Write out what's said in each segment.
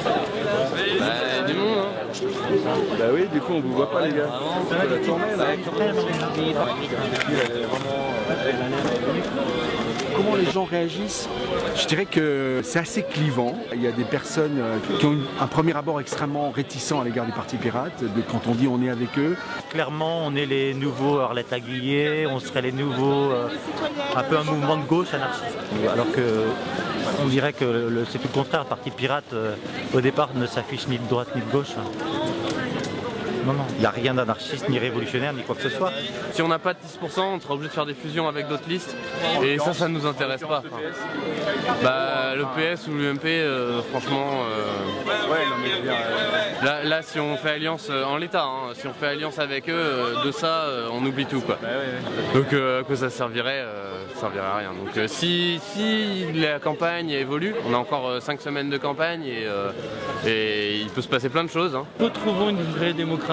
Bah, du monde, hein. Bah oui, du coup on vous voit pas les gars. C'est la tournée là. Comment les gens réagissent? Je dirais que c'est assez clivant. Il y a des personnes qui ont un premier abord extrêmement réticent à l'égard du Parti Pirate, quand on dit on est avec eux. Clairement, on est les nouveaux Arlette Aguillet, on serait les nouveaux, un peu un mouvement de gauche anarchiste. Alors que on dirait que c'est tout le contraire, le Parti Pirate au départ ne s'affiche ni de droite ni de gauche. Non, non, il n'y a rien d'anarchiste, ni révolutionnaire, ni quoi que ce soit. Si on n'a pas de 10%, on sera obligé de faire des fusions avec d'autres listes. Et ça ne nous intéresse pas. Bah, le PS ou l'UMP, franchement... Là, si on fait alliance en l'état, hein, si on fait alliance avec eux, de ça, on oublie tout, quoi. Donc, que ça servirait à rien. Donc, si la campagne évolue, on a encore 5 semaines de campagne et il peut se passer plein de choses. Hein. Retrouvons une vraie démocratie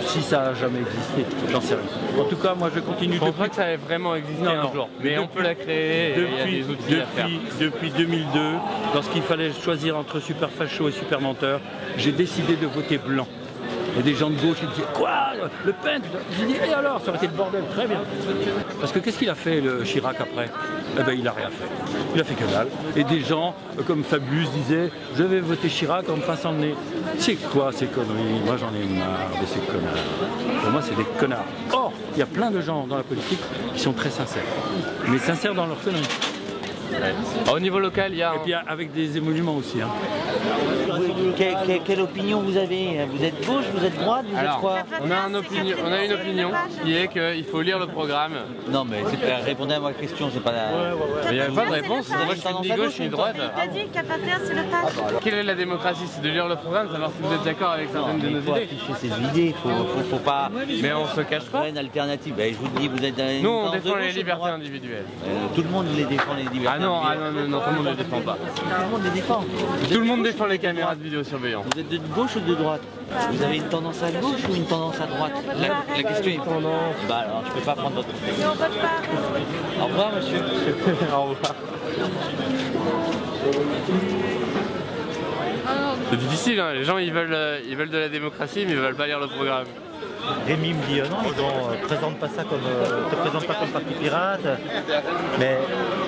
si ça n'a jamais existé, j'en sais rien. En tout cas, moi je continue. Je pense pas que ça ait vraiment existé un jour, mais on peut la créer et il y a des outils à faire. Depuis 2002, lorsqu'il fallait choisir entre super facho et super menteur, j'ai décidé de voter blanc. Il y a des gens de gauche qui disaient quoi, Le Pen? J'ai dit et alors, ça aurait été le bordel, très bien. Parce que qu'est-ce qu'il a fait le Chirac après? Eh ben il a rien fait. Il a fait que dalle. Et des gens comme Fabius disaient je vais voter Chirac en me passant le nez. C'est quoi ces conneries? Moi j'en ai marre de ces connards. Pour moi c'est des connards. Or, il y a plein de gens dans la politique qui sont très sincères. Mais sincères dans leurs conneries. Ouais. Au niveau local, il y a... Et puis avec des émoluments aussi. Hein. Quelle opinion vous avez? Vous êtes gauche, vous êtes droite, vous êtes quoi? On a une opinion qui est qu'il faut lire le programme. Non mais répondez à ma question, c'est pas la... Il n'y a pas de réponse, moi je suis ni gauche ni droite. T'as dit qu'à 21 c'est le page. Quelle est la démocratie? C'est de lire le programme, savoir si vous êtes d'accord avec certaines de nos idées. Il faut afficher ses idées, faut pas... Mais on se cache pas. Une alternative, je vous dis, vous êtes dans... Nous on défend les libertés individuelles. Tout le monde les défend, les libertés. Ah non, tout le monde ne les défend pas. Tout le monde les défend. Tout le monde défend les caméras de vidéosurveillance. Vous êtes de gauche ou de droite? Vous avez une tendance à gauche ou une tendance à droite? La question est tendance. Bah alors, je peux pas prendre votre... Si on vote pas. Au revoir, monsieur. Au revoir. C'est difficile, hein. Les gens ils veulent de la démocratie mais ils veulent pas lire le programme. Rémi me dit non, ils présente pas ça comme, te présente pas comme Parti Pirate. Mais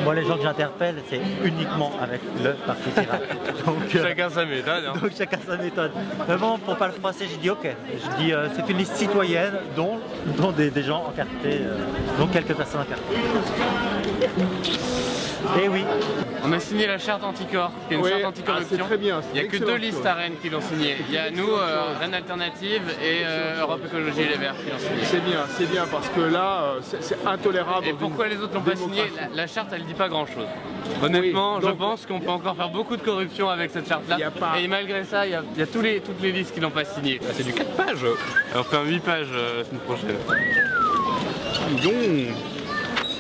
moi les gens que j'interpelle c'est uniquement avec le Parti Pirate. Donc, chacun sa méthode. Hein. Donc chacun sa méthode. Mais bon, pour pas le froisser, j'ai dit ok. Je dis c'est une liste citoyenne dont des gens encartés, dont quelques personnes encartées. Et oui. On a signé la charte anticorps, qui est une charte anticorruption. Très bien, il n'y a que 2 listes à Rennes qui l'ont signée. Il y a nous, Rennes Alternative et Europe Écologie Les Verts qui l'ont signée. C'est bien parce que là, c'est intolérable. Et pourquoi les autres l'ont pas signée? La charte, elle dit pas grand chose. Honnêtement, oui, donc, je pense qu'on peut encore faire beaucoup de corruption avec cette charte-là. Et malgré ça, il y a toutes les listes qui l'ont pas signée. C'est du 4 pages. On fait un 8 pages la semaine prochaine. Donc.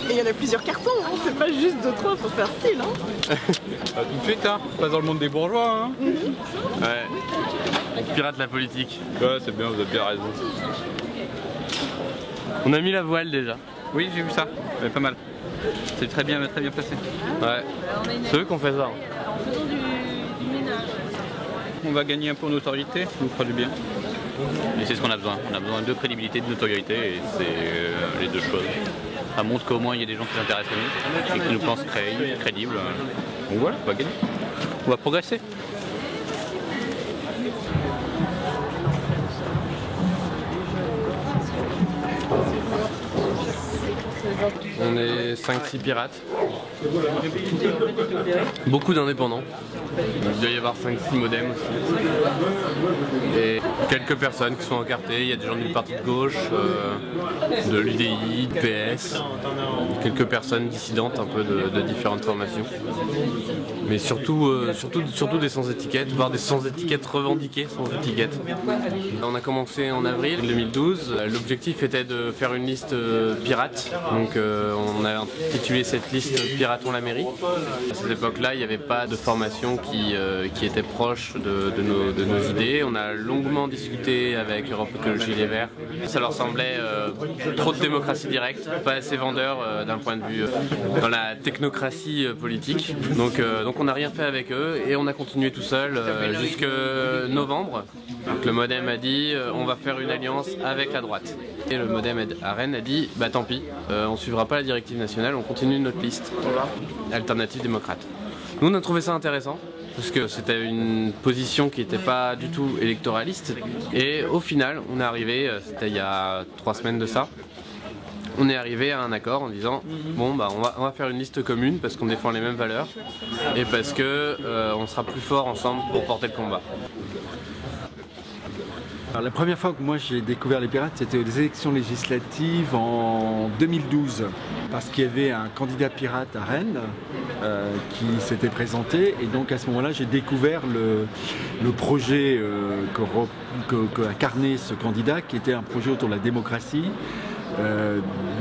Et il y en a plusieurs cartons, hein. C'est pas juste 2-3 pour faire style. Hein. Tout de suite, hein. Pas dans le monde des bourgeois. Hein. Ouais, on pirate la politique. Ouais, c'est bien, vous avez bien raison. On a mis la voile déjà. Oui, j'ai vu ça, pas mal. C'est très bien placé. Ouais, c'est eux qui ont fait ça. En faisant du ménage. On va gagner un peu en notoriété, ça nous fera du bien. Et c'est ce qu'on a besoin. On a besoin de crédibilité, de notoriété, et c'est les deux choses. Ça montre qu'au moins il y a des gens qui s'intéressent à nous et qui nous pensent crédibles. Donc voilà, on va gagner. On va progresser. On est 5-6 pirates. Beaucoup d'indépendants. Il doit y avoir 5-6 modems aussi. Et quelques personnes qui sont encartées. Il y a des gens du parti de gauche, de l'UDI, de PS. Quelques personnes dissidentes un peu de différentes formations. Mais surtout des sans-étiquettes, voire des sans-étiquettes revendiquées, sans étiquette. On a commencé en avril 2012. L'objectif était de faire une liste pirate. Donc Donc on a intitulé cette liste Piratons la mairie. À cette époque-là, il n'y avait pas de formation qui était proche de nos idées. On a longuement discuté avec Europe Écologie Les Verts. Ça leur semblait trop de démocratie directe, pas assez vendeur d'un point de vue dans la technocratie politique. Donc on n'a rien fait avec eux et on a continué tout seul jusqu'à novembre. Donc le MoDem a dit on va faire une alliance avec la droite. Et le MoDem à Rennes a dit bah tant pis, on suivra pas la directive nationale, on continue notre liste. Alternative démocrate. Nous on a trouvé ça intéressant parce que c'était une position qui n'était pas du tout électoraliste et au final on est arrivé, c'était il y a 3 semaines de ça, on est arrivé à un accord en disant bon bah on va faire une liste commune parce qu'on défend les mêmes valeurs et parce que on sera plus fort ensemble pour porter le combat. Alors, la première fois que moi j'ai découvert les pirates, c'était aux élections législatives en 2012, parce qu'il y avait un candidat pirate à Rennes qui s'était présenté, et donc à ce moment-là j'ai découvert le projet qu'incarnait ce candidat, qui était un projet autour de la démocratie.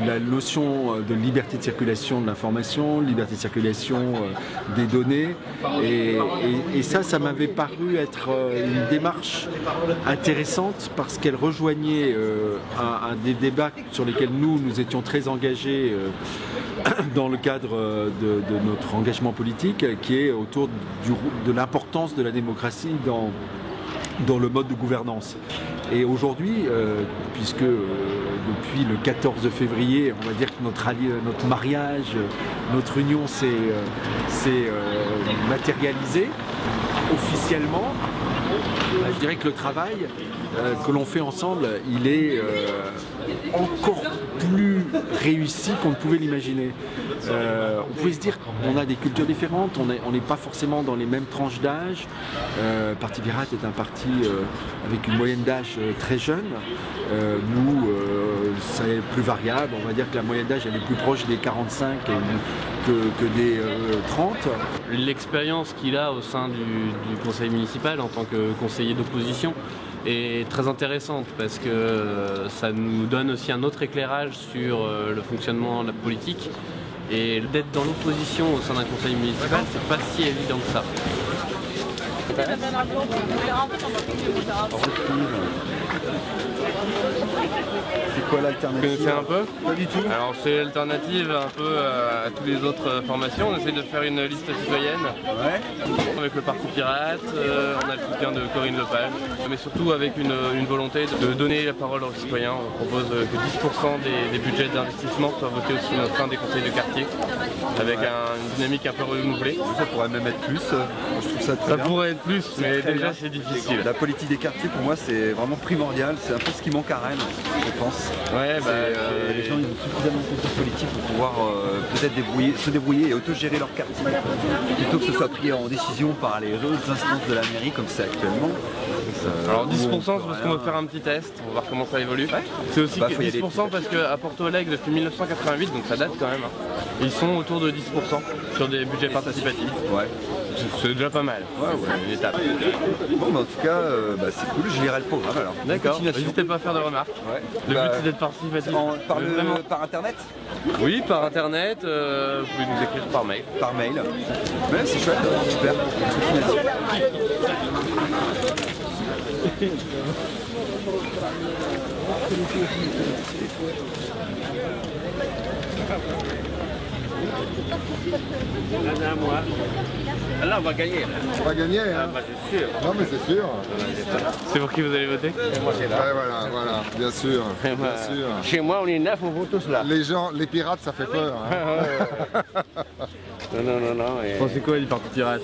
La notion de liberté de circulation de l'information, liberté de circulation des données, et ça m'avait paru être une démarche intéressante parce qu'elle rejoignait un des débats sur lesquels nous étions très engagés dans le cadre de notre engagement politique, qui est autour de l'importance de la démocratie dans le mode de gouvernance. Et aujourd'hui, puisque depuis le 14 février, on va dire que notre mariage, notre union s'est matérialisé officiellement, je dirais que le travail que l'on fait ensemble, il est encore plus réussi qu'on ne pouvait l'imaginer. On pouvait se dire qu'on a des cultures différentes, on n'est pas forcément dans les mêmes tranches d'âge. Parti Pirate est un parti avec une moyenne d'âge très jeune. Nous, c'est plus variable, on va dire que la moyenne d'âge elle est plus proche des 45 que des 30. L'expérience qu'il a au sein du conseil municipal en tant que conseiller d'opposition est très intéressante parce que ça nous donne aussi un autre éclairage sur le fonctionnement de la politique, et d'être dans l'opposition au sein d'un conseil municipal, c'est pas si évident que ça. C'est quoi l'alternative? Vous connaissez un peu? Pas du tout. Alors c'est l'alternative un peu à toutes les autres formations. On essaie de faire une liste citoyenne. Ouais. Avec le Parti Pirate, on a le soutien de Corinne Lepage, mais surtout avec une volonté de donner la parole aux citoyens. On propose que 10% des budgets d'investissement soient votés aussi au sein des conseils de quartier, avec une dynamique un peu renouvelée. Ça pourrait même être plus. Je trouve ça très bien. Ça pourrait être plus, mais déjà c'est difficile. La politique des quartiers pour moi c'est vraiment primordial. C'est un peu ce qui manque à Rennes, je pense. Ouais, les gens ils ont suffisamment de culture politique pour pouvoir peut-être se débrouiller et autogérer leur quartier, plutôt que ce soit pris en décision par les autres instances de la mairie comme c'est actuellement. Alors 10% c'est parce qu'on va faire un petit test, on va voir comment ça évolue. Ouais. C'est aussi 10% parce qu'à Porto Alegre depuis 1988, donc ça date quand même, ils sont autour de 10% sur des budgets participatifs. Ouais. C'est déjà pas mal, une étape. Bon, bah, en tout cas, c'est cool, je lirai le programme alors. D'accord, n'hésitez pas à faire de remarques. Ouais. Le but c'est d'être participatif. Par internet? Oui, par internet, vous pouvez nous écrire par mail. Par mail. Ouais, c'est chouette, super. Là, on va gagner. On va gagner, hein? Bah, c'est sûr. Non, mais c'est sûr. C'est pour qui vous allez voter? Ouais, voilà, bien sûr. Bien sûr. Chez moi, on est 9, on vote tous là. Les pirates, ça fait peur. Hein. Non. Et... Vous pensez quoi du Parti Pirate?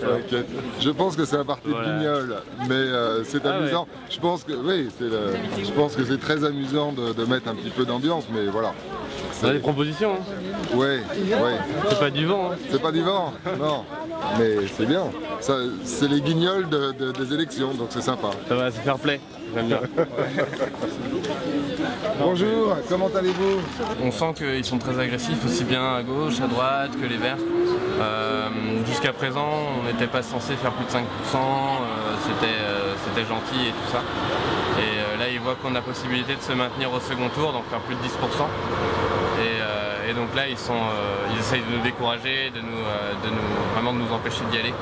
Je pense que c'est un parti de guignol, mais c'est amusant. Ouais. Je pense que c'est très amusant de mettre un petit peu d'ambiance, mais voilà. On a des propositions. Hein. Ouais. C'est pas du vent. Hein. C'est pas du vent, non. Mais c'est bien. C'est les guignols des élections, donc c'est sympa. Ça va, c'est fair play. J'aime bien. Bonjour, comment allez-vous? On sent qu'ils sont très agressifs, aussi bien à gauche, à droite que les Verts. Jusqu'à présent, on n'était pas censé faire plus de 5%, c'était gentil et tout ça. Et là, ils voient qu'on a possibilité de se maintenir au second tour, donc faire plus de 10%. Et donc là, ils essayent de nous décourager, vraiment de nous empêcher d'y aller.